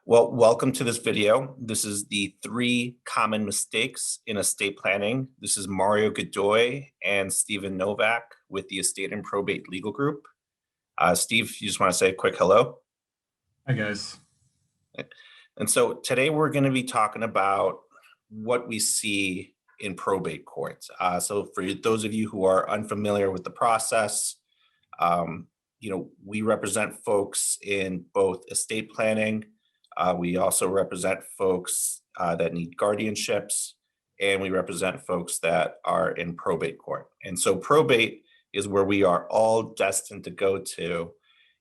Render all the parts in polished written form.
Well, welcome to this video. This is the three common mistakes in estate planning. This is Mario Godoy and Stephen Novak with the Estate and Probate Legal Group. Steve, you just want to say a quick hello? Hi guys. And so today we're going to be talking about what we see in probate courts. So for those of you who are unfamiliar with the process, um, we represent folks in both estate planning. We also represent folks that need guardianships, and we represent folks that are in probate court. And so probate is where we are all destined to go to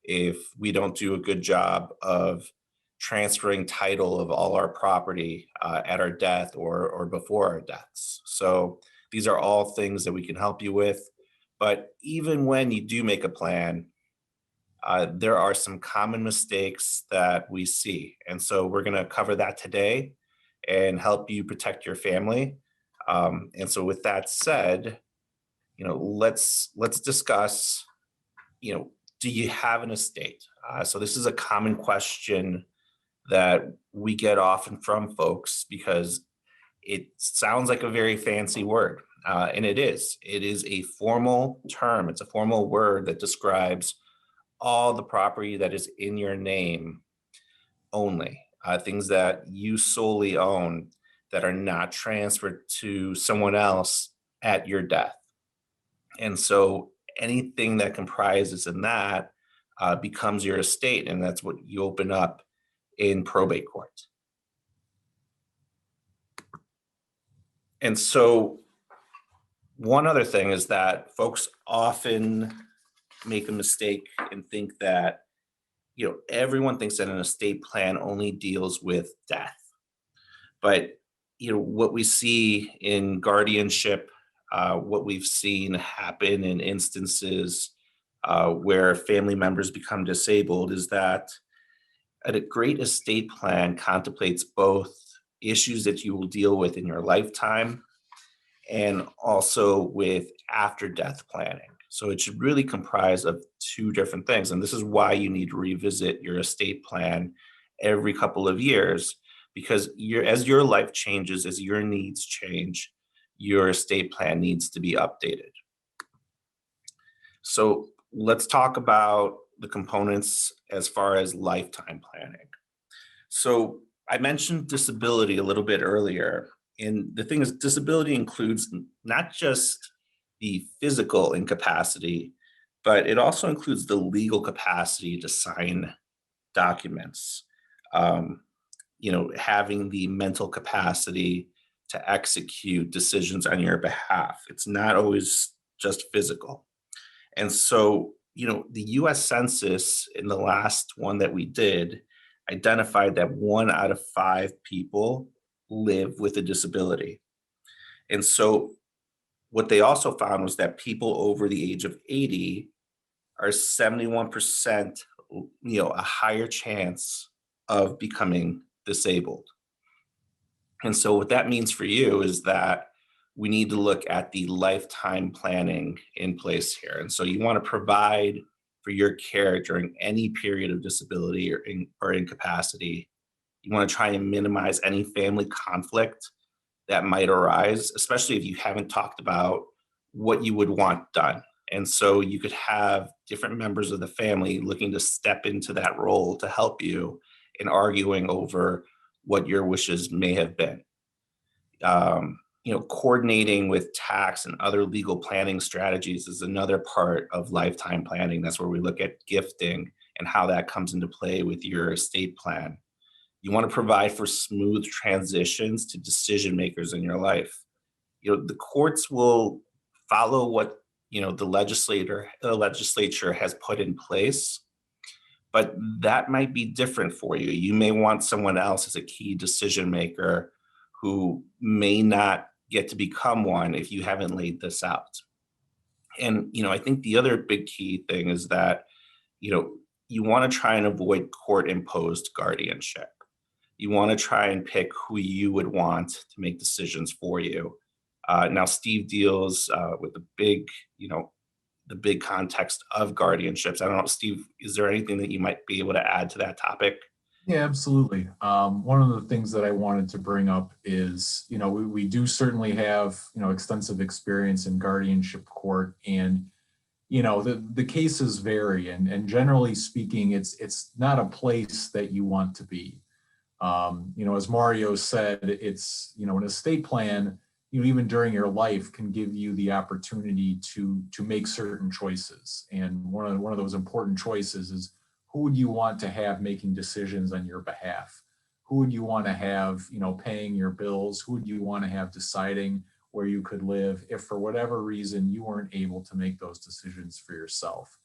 if we don't do a good job of transferring title of all our property at our death or before our deaths. So these are all things that we can help you with. But even when you do make a plan, there are some common mistakes that we see. And so we're going to cover that today and help you protect your family. And so with that said, let's discuss, do you have an estate? So this is a common question that we get often from folks because it sounds like a very fancy word. And it is. It is a formal term. It's a formal word that describes all the property that is in your name only, things that you solely own that are not transferred to someone else at your death. And so anything that comprises in that becomes your estate, and that's what you open up in probate court. And so one other thing is that folks often make a mistake and think that everyone thinks that an estate plan only deals with death. But what we see in guardianship, what we've seen happen in instances where family members become disabled is that a great estate plan contemplates both issues that you will deal with in your lifetime and also with after death planning. So it should really comprise of two different things. And this is why you need to revisit your estate plan every couple of years, because as your life changes, as your needs change, your estate plan needs to be updated. So let's talk about the components as far as lifetime planning. So I mentioned disability a little bit earlier. And the thing is, disability includes not just the physical incapacity, but it also includes the legal capacity to sign documents, having the mental capacity to execute decisions on your behalf. It's not always just physical. And so, the US Census in the last one that we did identified that 1 out of 5 people live with a disability. And so what they also found was that people over the age of 80 are 71%, a higher chance of becoming disabled. And so what that means for you is that we need to look at the lifetime planning in place here. And so you want to provide for your care during any period of disability or incapacity. You want to try and minimize any family conflict that might arise, especially if you haven't talked about what you would want done. And so you could have different members of the family looking to step into that role to help you in arguing over what your wishes may have been. Coordinating with tax and other legal planning strategies is another part of lifetime planning. That's where we look at gifting and how that comes into play with your estate plan. You want to provide for smooth transitions to decision makers in your life. The courts will follow what the legislature has put in place, but that might be different for you. You may want someone else as a key decision maker who may not get to become one if you haven't laid this out. And I think the other big key thing is that you want to try and avoid court imposed guardianship. You want to try and pick who you would want to make decisions for you. Now, Steve deals with the big context of guardianships. I don't know, Steve, is there anything that you might be able to add to that topic? Yeah, absolutely. One of the things that I wanted to bring up is, we do certainly have, extensive experience in guardianship court, and, the cases vary, and generally speaking, it's not a place that you want to be. As Mario said, an estate plan, even during your life can give you the opportunity to make certain choices. And one of those important choices is, who would you want to have making decisions on your behalf? Who would you want to have, paying your bills? Who would you want to have deciding where you could live if for whatever reason you weren't able to make those decisions for yourself?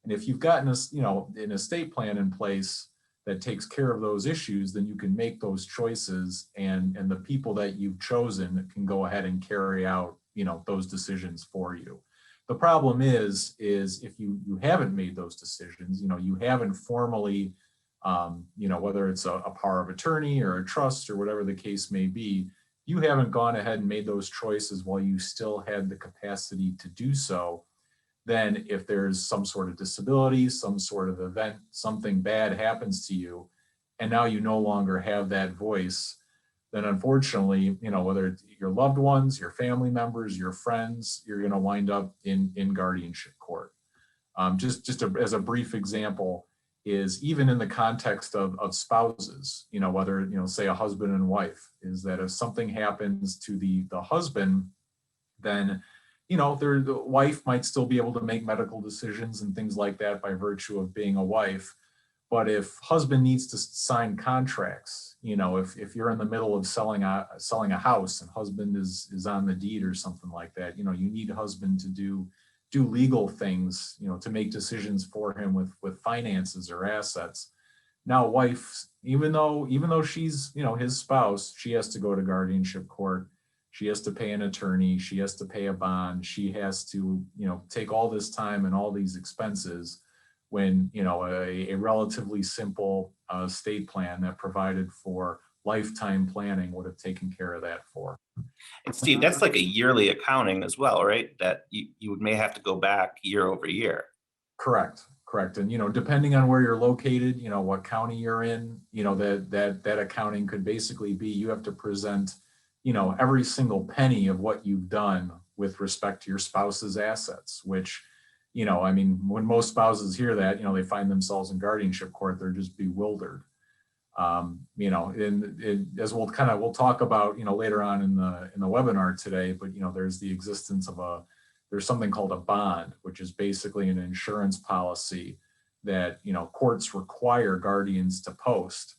And if you've gotten an estate plan in place that takes care of those issues, then you can make those choices, and the people that you've chosen can go ahead and carry out, those decisions for you. The problem is if you haven't made those decisions, you haven't formally, whether it's a power of attorney or a trust or whatever the case may be, you haven't gone ahead and made those choices while you still had the capacity to do so. Then if there's some sort of disability, some sort of event, something bad happens to you, and now you no longer have that voice, then unfortunately, whether it's your loved ones, your family members, your friends, you're going to wind up in guardianship court. As a brief example, is even in the context of spouses, whether, say a husband and wife, is that if something happens to the husband, then the wife might still be able to make medical decisions and things like that by virtue of being a wife. But if husband needs to sign contracts, if you're in the middle of selling a house and husband is on the deed or something like that, you need husband to do legal things, to make decisions for him with finances or assets. Now wife, even though she's, his spouse, she has to go to guardianship court. She has to pay an attorney, she has to pay a bond, she has to, take all this time and all these expenses, when, a relatively simple state plan that provided for lifetime planning would have taken care of that for. And Steve, that's like a yearly accounting as well, right? That you may have to go back year over year. Correct, correct. And, depending on where you're located, what county you're in, that accounting could basically be, you have to present, every single penny of what you've done with respect to your spouse's assets, which, I mean, when most spouses hear that, they find themselves in guardianship court, they're just bewildered. As we'll talk about, later on in the webinar today, but, there's the existence of there's something called a bond, which is basically an insurance policy that, courts require guardians to post.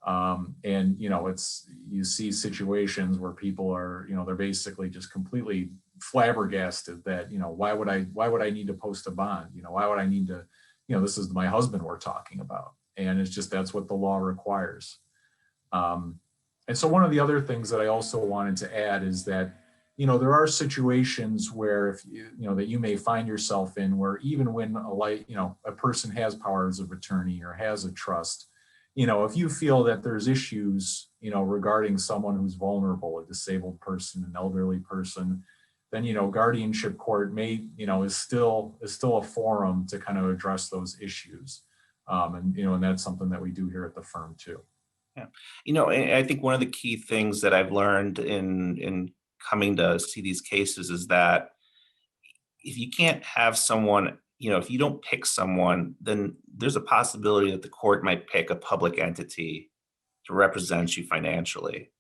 And, you see situations where people are, they're basically just completely flabbergasted that, why would I need to post a bond? Why would I need to, this is my husband we're talking about. And it's just, that's what the law requires. And so one of the other things that I also wanted to add is that, there are situations where, if that you may find yourself in, where even when a person has powers of attorney or has a trust, if you feel that there's issues, regarding someone who's vulnerable, a disabled person, an elderly person, then, guardianship court may, is still a forum to kind of address those issues. And that's something that we do here at the firm too. Yeah. And I think one of the key things that I've learned in coming to see these cases is that if you can't have someone, if you don't pick someone, then there's a possibility that the court might pick a public entity to represent you financially.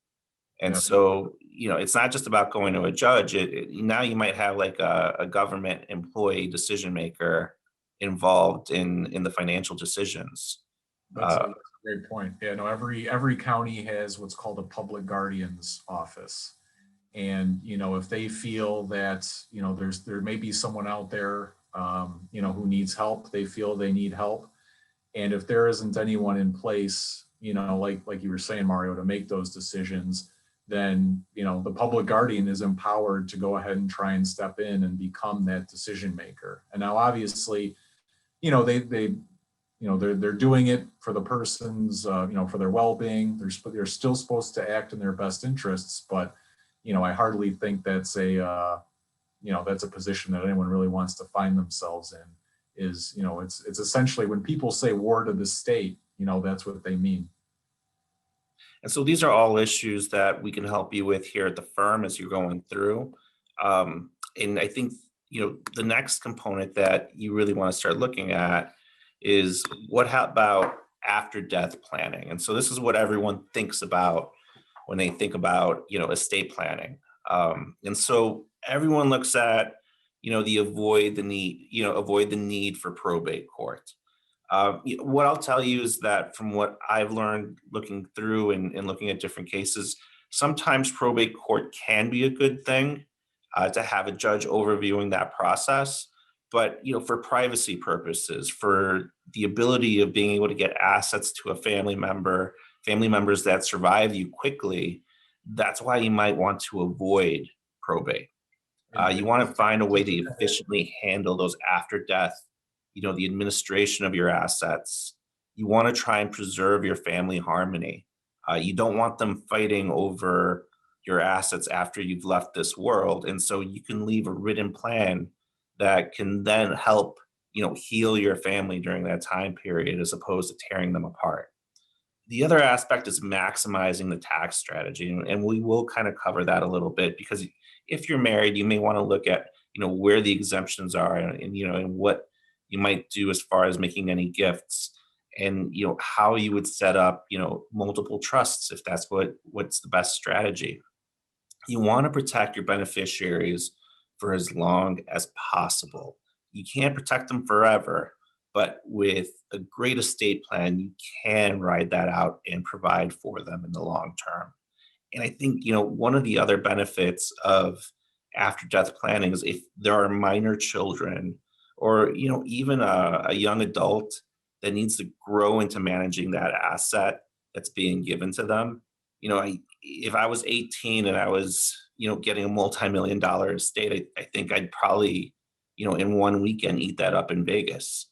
And Yeah. so, it's not just about going to a judge. Now you might have like a government employee decision maker involved in the financial decisions. That's a great point. Yeah, no, every county has what's called a public guardian's office. And, if they feel that, there may be someone out there, who needs help, they feel they need help. And if there isn't anyone in place, like you were saying, Mario, to make those decisions, then, the public guardian is empowered to go ahead and try and step in and become that decision maker. And now obviously, they're doing it for the person's, for their well-being. They're still supposed to act in their best interests, but, I hardly think that's a position that anyone really wants to find themselves in. It's essentially, when people say ward of the state, that's what they mean. And so these are all issues that we can help you with here at the firm as you're going through. And I think, the next component that you really want to start looking at is about after death planning. And so this is what everyone thinks about when they think about, estate planning. And so everyone looks at, avoid the need for probate court. What I'll tell you is that from what I've learned looking through and looking at different cases, sometimes probate court can be a good thing to have a judge overviewing that process. But for privacy purposes, for the ability of being able to get assets to a family members that survive you quickly, that's why you might want to avoid probate. You want to find a way to efficiently handle those after death, the administration of your assets. You want to try and preserve your family harmony. You don't want them fighting over your assets after you've left this world. And so you can leave a written plan that can then help, heal your family during that time period as opposed to tearing them apart. The other aspect is maximizing the tax strategy. And we will kind of cover that a little bit because if you're married, you may want to look at, where the exemptions are and what you might do as far as making any gifts and, how you would set up, multiple trusts if that's what's the best strategy. You want to protect your beneficiaries for as long as possible. You can't protect them forever, but with a great estate plan, you can ride that out and provide for them in the long term. And I think, one of the other benefits of after death planning is if there are minor children or, even a young adult that needs to grow into managing that asset that's being given to them. If I was 18 and I was, getting a multi-million dollar estate, I think I'd probably, in one weekend eat that up in Vegas.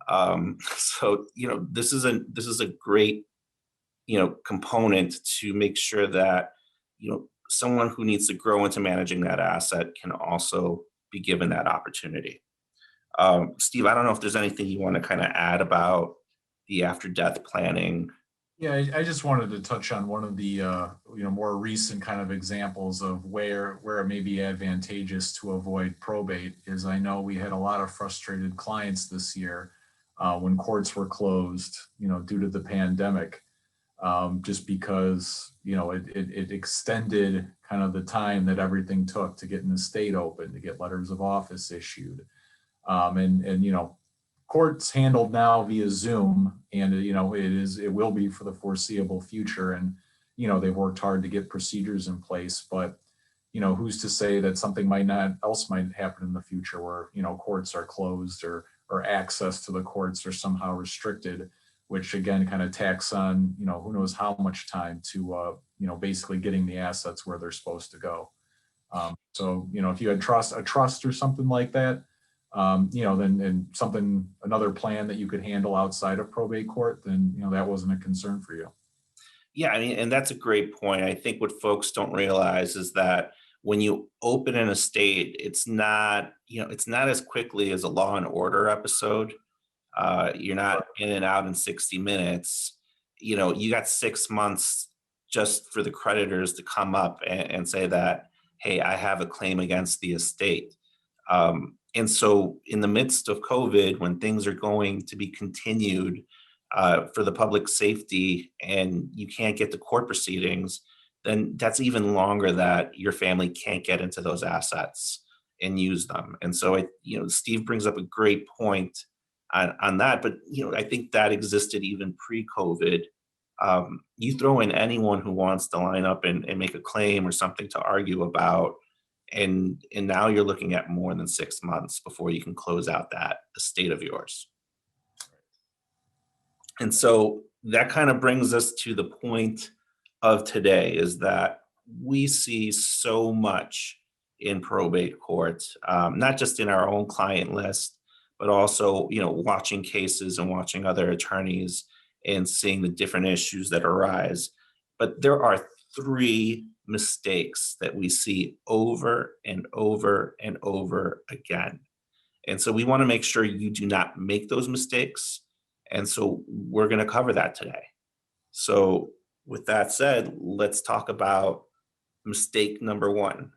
So, this is a great, component to make sure that, someone who needs to grow into managing that asset can also be given that opportunity. Steve, I don't know if there's anything you want to kind of add about the after death planning. Yeah, I just wanted to touch on one of the more recent kind of examples of where it may be advantageous to avoid probate. Is I know we had a lot of frustrated clients this year when courts were closed, due to the pandemic, just because it extended kind of the time that everything took to get an estate open, to get letters of office issued, and courts handled now via Zoom, and it will be for the foreseeable future. And they've worked hard to get procedures in place, but who's to say that something might happen in the future where courts are closed or access to the courts are somehow restricted, which again kind of tacks on who knows how much time to basically getting the assets where they're supposed to go. So if you had a trust or something like that, then another plan that you could handle outside of probate court, then, that wasn't a concern for you. Yeah, I mean, and that's a great point. I think what folks don't realize is that when you open an estate, it's not as quickly as a Law and Order episode. You're not in and out in 60 minutes. You got 6 months just for the creditors to come up and say that, hey, I have a claim against the estate. And so in the midst of COVID, when things are going to be continued for the public safety and you can't get to court proceedings, then that's even longer that your family can't get into those assets and use them. And so, Steve brings up a great point on that. But, I think that existed even pre-COVID. You throw in anyone who wants to line up and make a claim or something to argue about, and now you're looking at more than 6 months before you can close out that estate of yours. And so that kind of brings us to the point of today, is that we see so much in probate court, not just in our own client list, but also, watching cases and watching other attorneys and seeing the different issues that arise. But there are three mistakes that we see over and over and over again. And so we want to make sure you do not make those mistakes. And so we're going to cover that today. So with that said, let's talk about mistake number one.